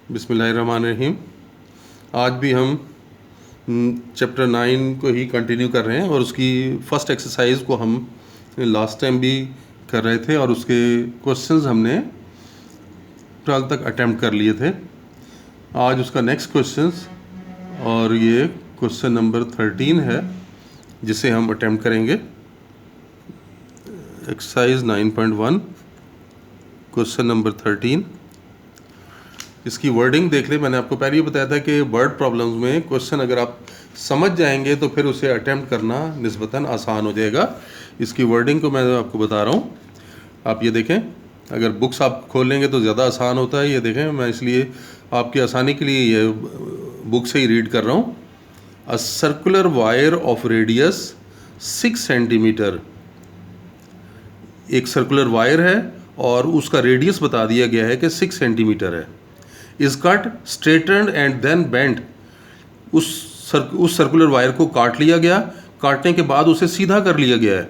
बिस्मिल्लाहिर्रहमानिर्रहीम। आज भी हम चैप्टर 9 को ही कंटिन्यू कर रहे हैं और उसकी फ़र्स्ट एक्सरसाइज को हम लास्ट टाइम भी कर रहे थे और उसके क्वेश्चंस हमने 12 तक अटेम्प्ट कर लिए थे। आज उसका नेक्स्ट क्वेश्चंस और ये क्वेश्चन नंबर 13 है जिसे हम अटेम्प्ट करेंगे। Exercise 9.1 question number 13। इसकी वर्डिंग देख ले। मैंने आपको पहले ही बताया था कि वर्ड प्रॉब्लम्स में क्वेश्चन अगर आप समझ जाएंगे तो फिर उसे अटेम्प्ट करना निस्बतन आसान हो जाएगा। इसकी वर्डिंग को मैं आपको बता रहा हूँ। आप ये देखें, अगर बुक्स आप खोल लेंगे तो ज़्यादा आसान होता है। ये देखें, मैं इसलिए आपकी आसानी के लिए ये बुक से ही रीड कर रहा हूँ। A circular wire of radius 6 centimetre. एक सर्कुलर वायर है और उसका रेडियस बता दिया गया है कि 6 सेंटीमीटर है। Is cut, straightened and then bent. उस सर्कुलर वायर को काट लिया गया, काटने के बाद उसे सीधा कर लिया गया है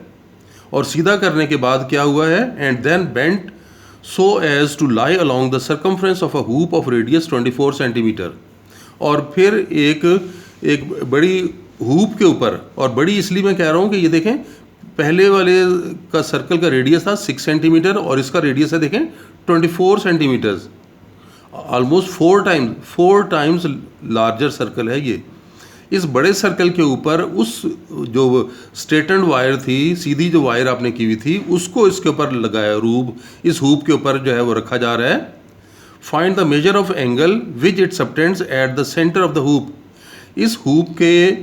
और सीधा करने के बाद क्या हुआ है, and then bent so as to lie along the circumference of a hoop of radius 24 centimetre. और फिर एक बड़ी हूप के ऊपर, और बड़ी इसलिए मैं कह रहा हूँ कि ये देखें, पहले वाले का सर्कल का रेडियस था 6 सेंटीमीटर और इसका रेडियस है देखें 24 centimetre. Almost 4 times larger circle है ये। इस बड़े सर्कल के ऊपर उस जो स्ट्रेटन्ड वायर थी, सीधी जो वायर आपने की हुई थी, उसको इसके ऊपर लगाया। इस हूप के ऊपर जो है वो रखा जा रहा है। Find the measure of angle which it subtends at the centre of the hoop. इस हूप के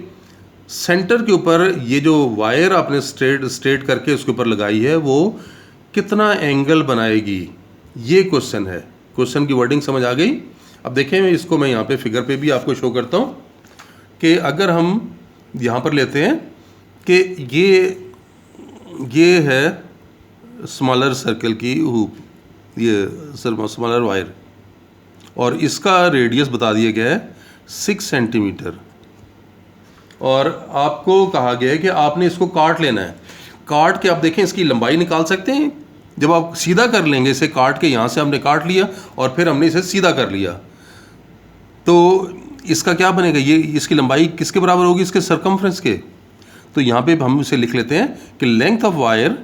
सेंटर के ऊपर ये जो वायर आपने स्ट्रेट करके उसके ऊपर लगाई है वो कितना एंगल बनाएगी, ये क्वेश्चन है। क्वेश्चन की वर्डिंग समझ आ गई। अब देखें, इसको मैं यहाँ पे फिगर पे भी आपको शो करता हूँ कि अगर हम यहाँ पर लेते हैं कि ये है स्मॉलर सर्कल की हूप, ये स्मॉलर वायर, और इसका रेडियस बता दिया गया है 6 सेंटीमीटर। और आपको कहा गया है कि आपने इसको काट लेना है। काट के आप देखें इसकी लंबाई निकाल सकते हैं। जब आप सीधा कर लेंगे, इसे काट के, यहाँ से हमने काट लिया और फिर हमने इसे सीधा कर लिया, तो इसका क्या बनेगा, ये इसकी लंबाई किसके बराबर होगी, इसके सर्कमफ्रेंस के। तो यहाँ पे हम इसे लिख लेते हैं कि length of wire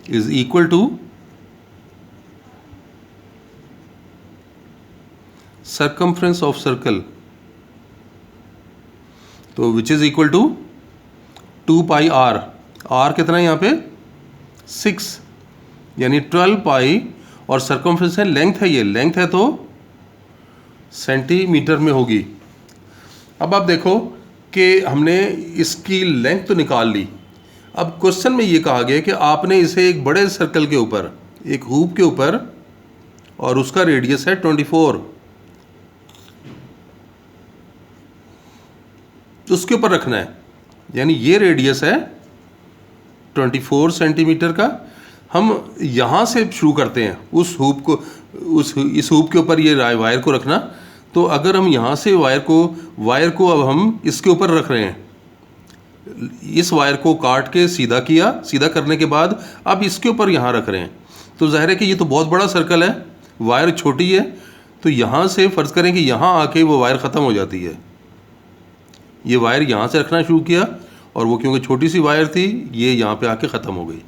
is equal to circumference of circle, तो which is equal to 2 pi r. R कितना है यहाँ पे 6, यानी 12 पाई, और सर्कमफ्रेंस है, लेंथ है, ये लेंथ है तो सेंटीमीटर में होगी। अब आप देखो कि हमने इसकी लेंथ तो निकाल ली। अब क्वेश्चन में ये कहा गया कि आपने इसे एक बड़े सर्कल के ऊपर, एक हूप के ऊपर, और उसका रेडियस है 24, उसके ऊपर रखना है। यानी ये रेडियस है 24 सेंटीमीटर का। हम यहाँ से शुरू करते हैं उस हूप को, इस हूप के ऊपर ये वायर को रखना। तो अगर हम यहाँ से वायर को अब हम इसके ऊपर रख रहे हैं, इस वायर को काट के सीधा किया, सीधा करने के बाद अब इसके ऊपर यहाँ रख रहे हैं, तो जाहिर है कि ये तो बहुत बड़ा सर्कल है, वायर छोटी है, तो यहाँ से फ़र्ज़ करें कि यहाँ आके वो वायर ख़त्म हो जाती है। ये वायर यहाँ से रखना शुरू किया और वो क्योंकि छोटी सी वायर थी, ये यहाँ पे आके ख़त्म हो गई।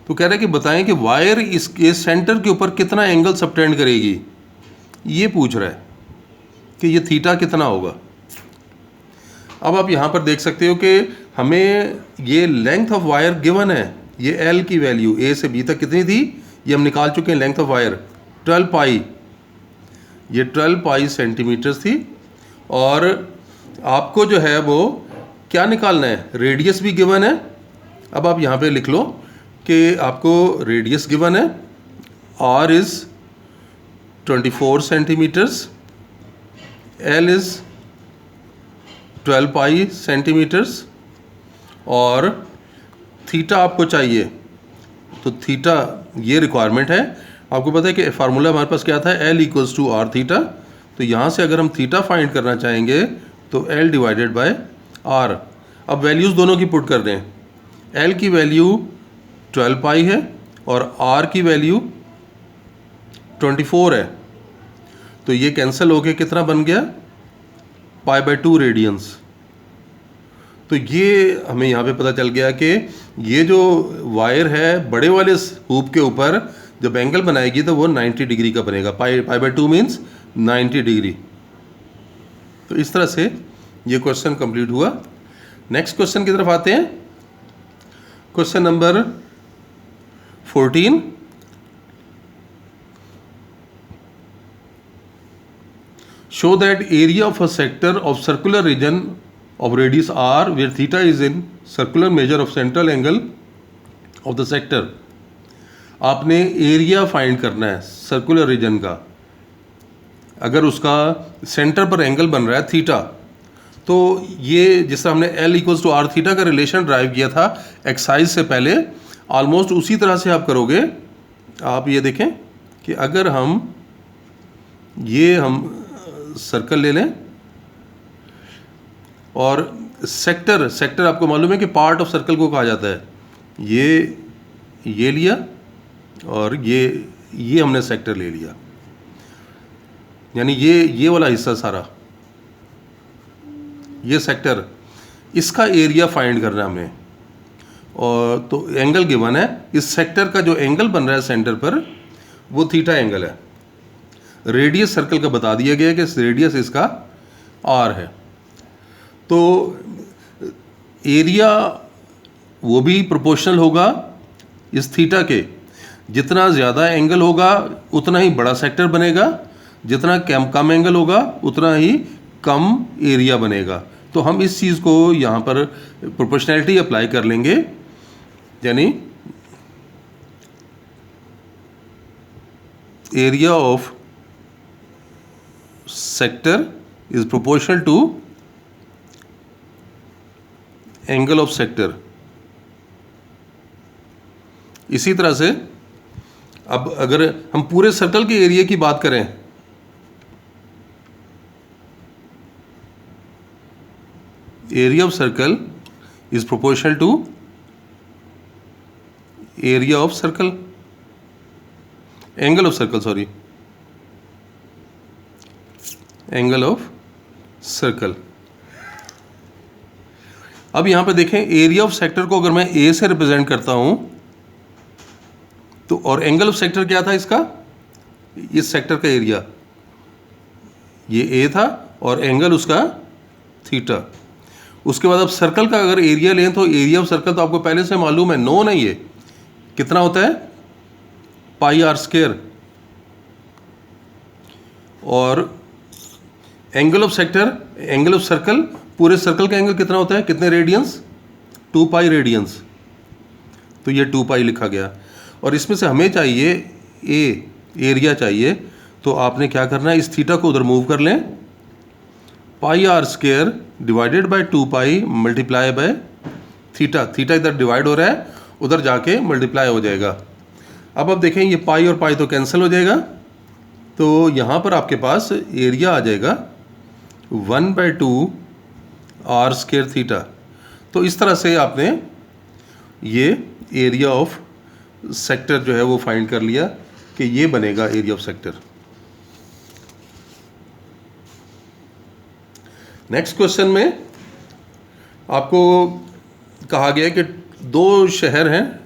तो कह रहे हैं कि बताएं कि वायर इसके सेंटर के ऊपर कितना एंगल सबटेंड करेगी, ये पूछ रहा है कि ये थीटा कितना होगा। अब आप यहाँ पर देख सकते हो कि हमें ये लेंथ ऑफ वायर गिवन है। ये एल की वैल्यू ए से बी तक कितनी थी, ये हम निकाल चुके हैं। लेंथ ऑफ वायर 12 पाई, ये 12 पाई सेंटीमीटर थी। और आपको जो है वो क्या निकालना है, रेडियस भी गिवन है। अब आप यहाँ पे लिख लो कि आपको रेडियस गिवन है, R is 24 centimetres, L is 12 pi centimetres, और थीटा आपको चाहिए। तो थीटा ये रिक्वायरमेंट है। आपको पता है कि फार्मूला हमारे पास क्या था, L equals to R theta. तो यहाँ से अगर हम थीटा फाइंड करना चाहेंगे तो एल डिवाइडेड बाय आर। अब वैल्यूज़ दोनों की पुट कर दें। एल की वैल्यू 12 पाई है और आर की वैल्यू 24 है, तो ये कैंसिल होके कितना बन गया, π/2 रेडियंस। तो ये हमें यहाँ पे पता चल गया कि ये जो वायर है बड़े वाले हूप के ऊपर जब एंगल बनाएगी तो वो 90 डिग्री का बनेगा। π/2 मीन्स 90 डिग्री। तो इस तरह से ये क्वेश्चन कंप्लीट हुआ। नेक्स्ट क्वेश्चन की तरफ आते हैं। Question number 14। Show that area of a sector of circular region of radius r where theta is in circular measure of central angle of the sector। आपने एरिया फाइंड करना है circular region का। अगर उसका सेंटर पर angle बन रहा है थीटा, तो ये जिस तरह हमने L equals to R theta का रिलेशन ड्राइव किया था एक्सरसाइज से पहले, ऑलमोस्ट उसी तरह से आप करोगे। आप ये देखें कि अगर हम सर्कल ले लें और सेक्टर आपको मालूम है कि पार्ट ऑफ सर्कल को कहा जाता है। ये लिया और ये हमने सेक्टर ले लिया, यानी ये वाला हिस्सा सारा ये सेक्टर, इसका एरिया फाइंड करना है हमें। और तो एंगल गिवन है, इस सेक्टर का जो एंगल बन रहा है सेंटर पर वो थीटा एंगल है। रेडियस सर्कल का बता दिया गया है कि रेडियस इसका आर है। तो एरिया वो भी प्रोपोर्शनल होगा इस थीटा के। जितना ज़्यादा एंगल होगा उतना ही बड़ा सेक्टर बनेगा, जितना कम एंगल होगा उतना ही कम एरिया बनेगा। तो हम इस चीज़ को यहाँ पर प्रोपोर्शनैलिटी अप्लाई कर लेंगे, यानी area of sector is proportional to angle of sector। इसी तरह से अब अगर हम पूरे सर्कल के एरिया की बात करें, area of circle is proportional to area of circle, angle of circle, sorry, angle of circle. अब यहां पे देखें एरिया ऑफ सेक्टर को अगर मैं ए से रिप्रेजेंट करता हूं तो, और एंगल ऑफ सेक्टर क्या था इसका, इस सेक्टर का एरिया ये ए था और एंगल उसका थीटा। उसके बाद अब सर्कल का अगर एरिया लें तो एरिया ऑफ सर्कल तो आपको पहले से मालूम है, नोन है, ये कितना होता है πr²। और angle of sector, angle of circle, पूरे सर्कल का एंगल कितना होता है, कितने रेडियंस, 2π रेडियंस। तो ये 2π लिखा गया। और इसमें से हमें चाहिए एरिया चाहिए, तो आपने क्या करना है, इस थीटा को उधर मूव कर लें, πr² divided by 2π multiply by theta. Theta इधर डिवाइड हो रहा है, उधर जाके मल्टीप्लाई हो जाएगा। अब देखें ये पाई और पाई तो कैंसिल हो जाएगा, तो यहाँ पर आपके पास एरिया आ जाएगा 1/2 r² थीटा। तो इस तरह से आपने ये एरिया ऑफ सेक्टर जो है वो फाइंड कर लिया कि ये बनेगा area of sector. Next question में आपको कहा गया है कि दो शहर हैं,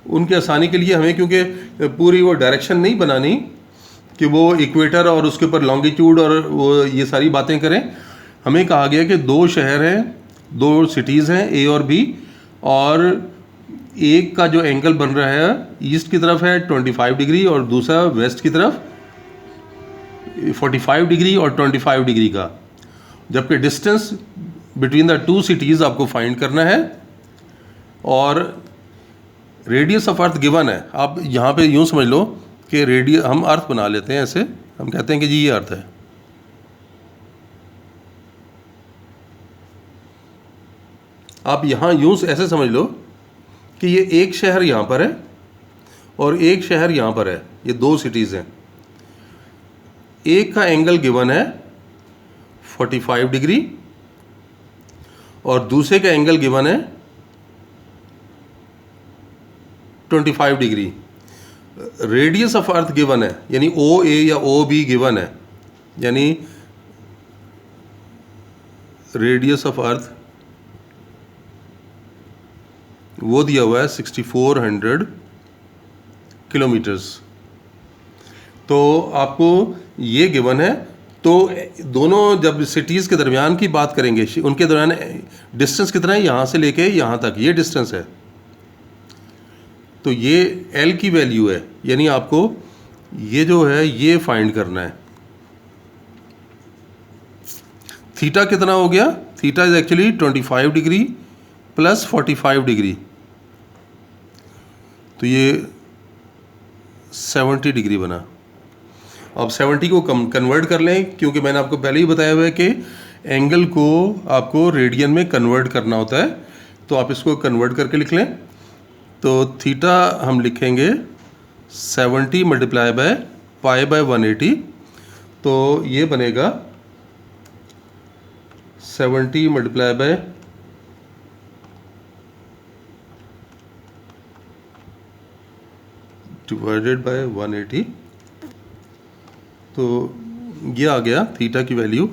उनके आसानी के लिए हमें, क्योंकि पूरी वो डायरेक्शन नहीं बनानी कि वो इक्वेटर और उसके ऊपर लॉन्गिट्यूड और वो ये सारी बातें करें, हमें कहा गया कि दो शहर हैं, दो सिटीज़ हैं ए और बी, और एक का जो एंगल बन रहा है ईस्ट की तरफ है 25 डिग्री और दूसरा वेस्ट की तरफ 45 डिग्री और 25 डिग्री का, जबकि distance between the two cities आपको फाइंड करना है और रेडियस ऑफ अर्थ गिवन है। आप यहाँ पे यूँ समझ लो कि रेडियस, हम अर्थ बना लेते हैं ऐसे, हम कहते हैं कि जी ये अर्थ है। आप यहाँ यूँ ऐसे समझ लो कि ये एक शहर यहाँ पर है और एक शहर यहाँ पर है, ये दो सिटीज़ हैं। एक का एंगल गिवन है 45 डिग्री और दूसरे का एंगल गिवन है 25 degree. Radius of earth given है, यानी ओ ए या ओ बी गिवन है, यानी रेडियस ऑफ अर्थ वो दिया हुआ है 6400 किलोमीटर्स। तो आपको ये गिवन है, तो दोनों जब सिटीज़ के दरमियान की बात करेंगे, उनके दरमियान डिस्टेंस कितना है, यहाँ से लेके यहाँ तक ये डिस्टेंस है, तो ये L की वैल्यू है, यानी आपको ये जो है ये फाइंड करना है। थीटा कितना हो गया, theta is actually 25 degree plus 45 degree, तो ये 70 डिग्री बना। अब 70 को कन्वर्ट कर लें, क्योंकि मैंने आपको पहले ही बताया हुआ है कि एंगल को आपको रेडियन में कन्वर्ट करना होता है, तो आप इसको कन्वर्ट करके लिख लें। तो थीटा हम लिखेंगे 70 मल्टीप्लाई बाय पाई बाय 180, तो ये बनेगा 70 मल्टीप्लाई बाय डिवाइडेड बाय 180, तो ये आ गया थीटा की वैल्यू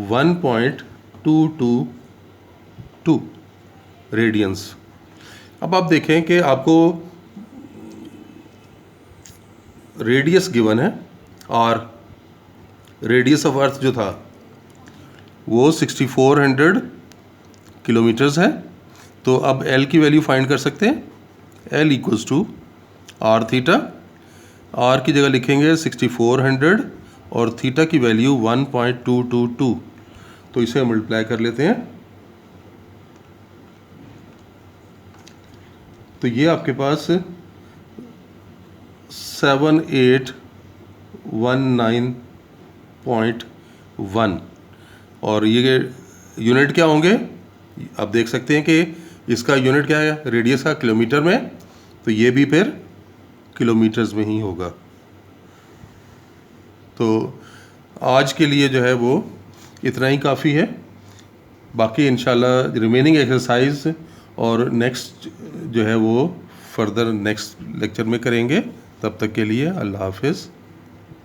1.222 रेडियंस। अब आप देखें कि आपको रेडियस गिवन है और रेडियस ऑफ अर्थ जो था वो 6400 किलोमीटर्स है, तो अब L की वैल्यू फाइंड कर सकते हैं। L equals to R theta, R की जगह लिखेंगे 6400 और थीटा की वैल्यू 1.222, तो इसे मल्टीप्लाई कर लेते हैं, तो ये आपके पास 7819.1 और ये यूनिट क्या होंगे, आप देख सकते हैं कि इसका यूनिट क्या है रेडियस का, किलोमीटर में, तो ये भी फिर किलोमीटर्स में ही होगा। तो आज के लिए जो है वो इतना ही काफ़ी है, बाकी इंशाल्लाह रिमेनिंग एक्सरसाइज और नेक्स्ट जो है वो फर्दर नेक्स्ट लेक्चर में करेंगे। तब तक के लिए अल्लाह हाफिज़।